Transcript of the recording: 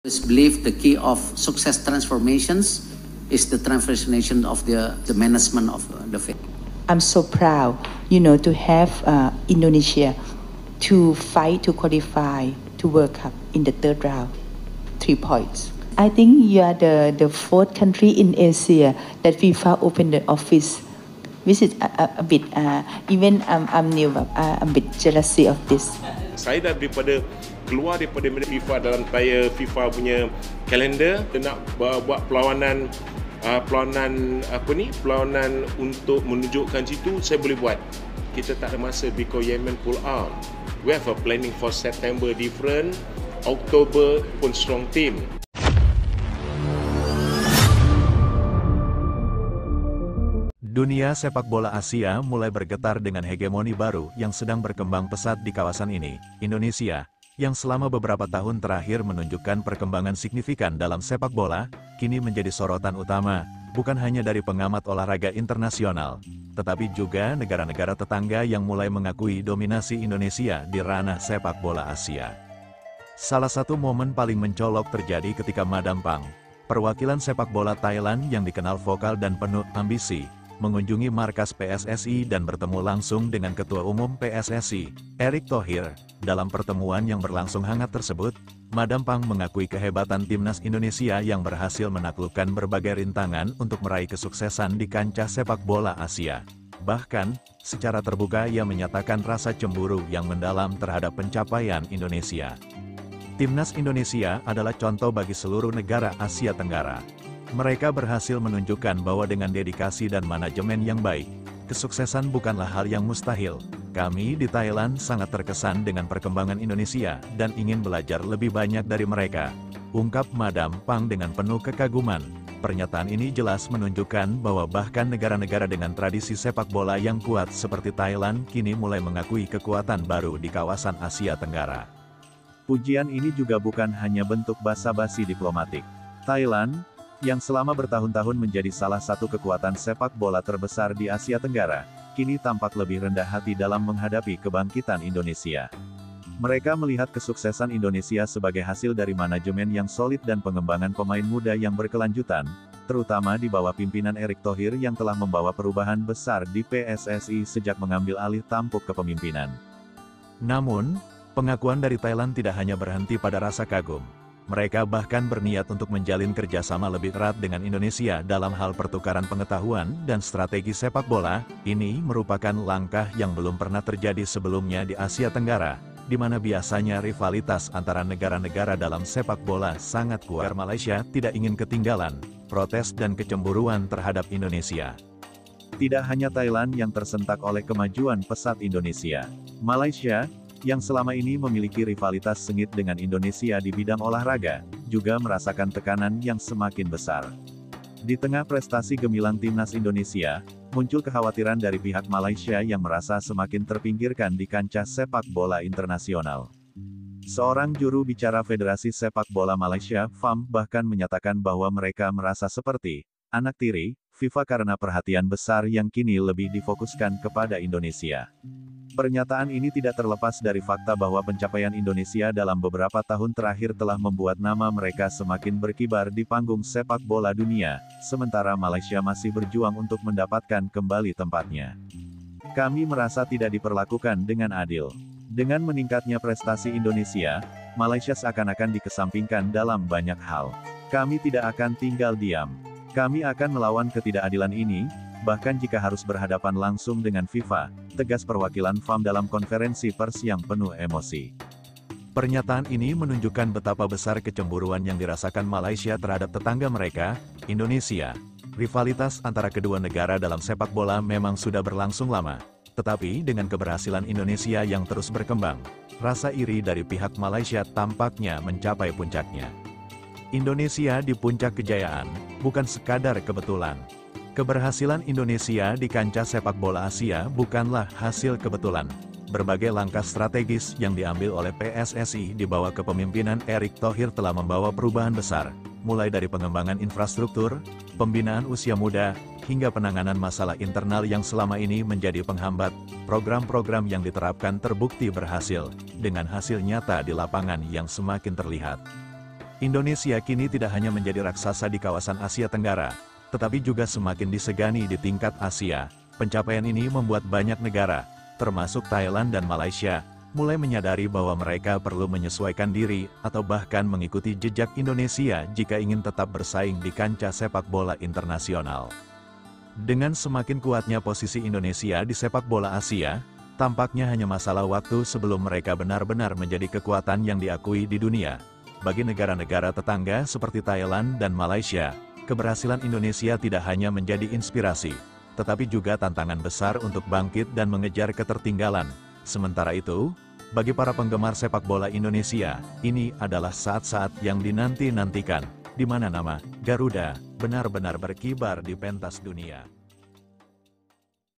I believe the key of success transformations is the transformation of the management of the faith. I'm so proud, to have Indonesia to fight to qualify to World Cup in the third round. 3 points. I think you are the fourth country in Asia that FIFA opened the office. Which is a bit, even I'm new, I'm a bit jealousy of this. Saya dah keluar daripada FIFA dalam tayar FIFA punya kalender. Dia nak buat perlawanan untuk menunjukkan situ, saya boleh buat. Kita tak ada masa because Yemen pull out. We have a planning for September different, October pun strong team. Dunia sepak bola Asia mulai bergetar dengan hegemoni baru yang sedang berkembang pesat di kawasan ini. Indonesia, yang selama beberapa tahun terakhir menunjukkan perkembangan signifikan dalam sepak bola, kini menjadi sorotan utama, bukan hanya dari pengamat olahraga internasional, tetapi juga negara-negara tetangga yang mulai mengakui dominasi Indonesia di ranah sepak bola Asia. Salah satu momen paling mencolok terjadi ketika Madam Pang, perwakilan sepak bola Thailand yang dikenal vokal dan penuh ambisi, mengunjungi markas PSSI dan bertemu langsung dengan Ketua Umum PSSI, Erick Thohir. Dalam pertemuan yang berlangsung hangat tersebut, Madam Pang mengakui kehebatan timnas Indonesia yang berhasil menaklukkan berbagai rintangan untuk meraih kesuksesan di kancah sepak bola Asia. Bahkan, secara terbuka ia menyatakan rasa cemburu yang mendalam terhadap pencapaian Indonesia. Timnas Indonesia adalah contoh bagi seluruh negara Asia Tenggara. Mereka berhasil menunjukkan bahwa dengan dedikasi dan manajemen yang baik, kesuksesan bukanlah hal yang mustahil. Kami di Thailand sangat terkesan dengan perkembangan Indonesia dan ingin belajar lebih banyak dari mereka, ungkap Madam Pang dengan penuh kekaguman. Pernyataan ini jelas menunjukkan bahwa bahkan negara-negara dengan tradisi sepak bola yang kuat seperti Thailand kini mulai mengakui kekuatan baru di kawasan Asia Tenggara. Pujian ini juga bukan hanya bentuk basa-basi diplomatik. Thailand, yang selama bertahun-tahun menjadi salah satu kekuatan sepak bola terbesar di Asia Tenggara, kini tampak lebih rendah hati dalam menghadapi kebangkitan Indonesia. Mereka melihat kesuksesan Indonesia sebagai hasil dari manajemen yang solid dan pengembangan pemain muda yang berkelanjutan, terutama di bawah pimpinan Erick Thohir yang telah membawa perubahan besar di PSSI sejak mengambil alih tampuk kepemimpinan. Namun, pengakuan dari Thailand tidak hanya berhenti pada rasa kagum. Mereka bahkan berniat untuk menjalin kerjasama lebih erat dengan Indonesia dalam hal pertukaran pengetahuan dan strategi sepak bola. Ini merupakan langkah yang belum pernah terjadi sebelumnya di Asia Tenggara, di mana biasanya rivalitas antara negara-negara dalam sepak bola sangat kuat. Malaysia tidak ingin ketinggalan, protes dan kecemburuan terhadap Indonesia. Tidak hanya Thailand yang tersentak oleh kemajuan pesat Indonesia. Malaysia, yang selama ini memiliki rivalitas sengit dengan Indonesia di bidang olahraga, juga merasakan tekanan yang semakin besar. Di tengah prestasi gemilang timnas Indonesia, muncul kekhawatiran dari pihak Malaysia yang merasa semakin terpinggirkan di kancah sepak bola internasional. Seorang juru bicara Federasi Sepak Bola Malaysia, FAM, bahkan menyatakan bahwa mereka merasa seperti anak tiri FIFA karena perhatian besar yang kini lebih difokuskan kepada Indonesia. Pernyataan ini tidak terlepas dari fakta bahwa pencapaian Indonesia dalam beberapa tahun terakhir telah membuat nama mereka semakin berkibar di panggung sepak bola dunia, sementara Malaysia masih berjuang untuk mendapatkan kembali tempatnya. Kami merasa tidak diperlakukan dengan adil. Dengan meningkatnya prestasi Indonesia, Malaysia seakan-akan dikesampingkan dalam banyak hal. Kami tidak akan tinggal diam. Kami akan melawan ketidakadilan ini, bahkan jika harus berhadapan langsung dengan FIFA, tegas perwakilan FAM dalam konferensi pers yang penuh emosi. Pernyataan ini menunjukkan betapa besar kecemburuan yang dirasakan Malaysia terhadap tetangga mereka, Indonesia. Rivalitas antara kedua negara dalam sepak bola memang sudah berlangsung lama, tetapi dengan keberhasilan Indonesia yang terus berkembang, rasa iri dari pihak Malaysia tampaknya mencapai puncaknya. Indonesia di puncak kejayaan, bukan sekadar kebetulan. Keberhasilan Indonesia di kancah sepak bola Asia bukanlah hasil kebetulan. Berbagai langkah strategis yang diambil oleh PSSI di bawah kepemimpinan Erick Thohir telah membawa perubahan besar, mulai dari pengembangan infrastruktur, pembinaan usia muda, hingga penanganan masalah internal yang selama ini menjadi penghambat. Program-program yang diterapkan terbukti berhasil, dengan hasil nyata di lapangan yang semakin terlihat. Indonesia kini tidak hanya menjadi raksasa di kawasan Asia Tenggara, tetapi juga semakin disegani di tingkat Asia. Pencapaian ini membuat banyak negara, termasuk Thailand dan Malaysia, mulai menyadari bahwa mereka perlu menyesuaikan diri atau bahkan mengikuti jejak Indonesia jika ingin tetap bersaing di kancah sepak bola internasional. Dengan semakin kuatnya posisi Indonesia di sepak bola Asia, tampaknya hanya masalah waktu sebelum mereka benar-benar menjadi kekuatan yang diakui di dunia. Bagi negara-negara tetangga seperti Thailand dan Malaysia, keberhasilan Indonesia tidak hanya menjadi inspirasi, tetapi juga tantangan besar untuk bangkit dan mengejar ketertinggalan. Sementara itu, bagi para penggemar sepak bola Indonesia, ini adalah saat-saat yang dinanti-nantikan, di mana nama Garuda benar-benar berkibar di pentas dunia.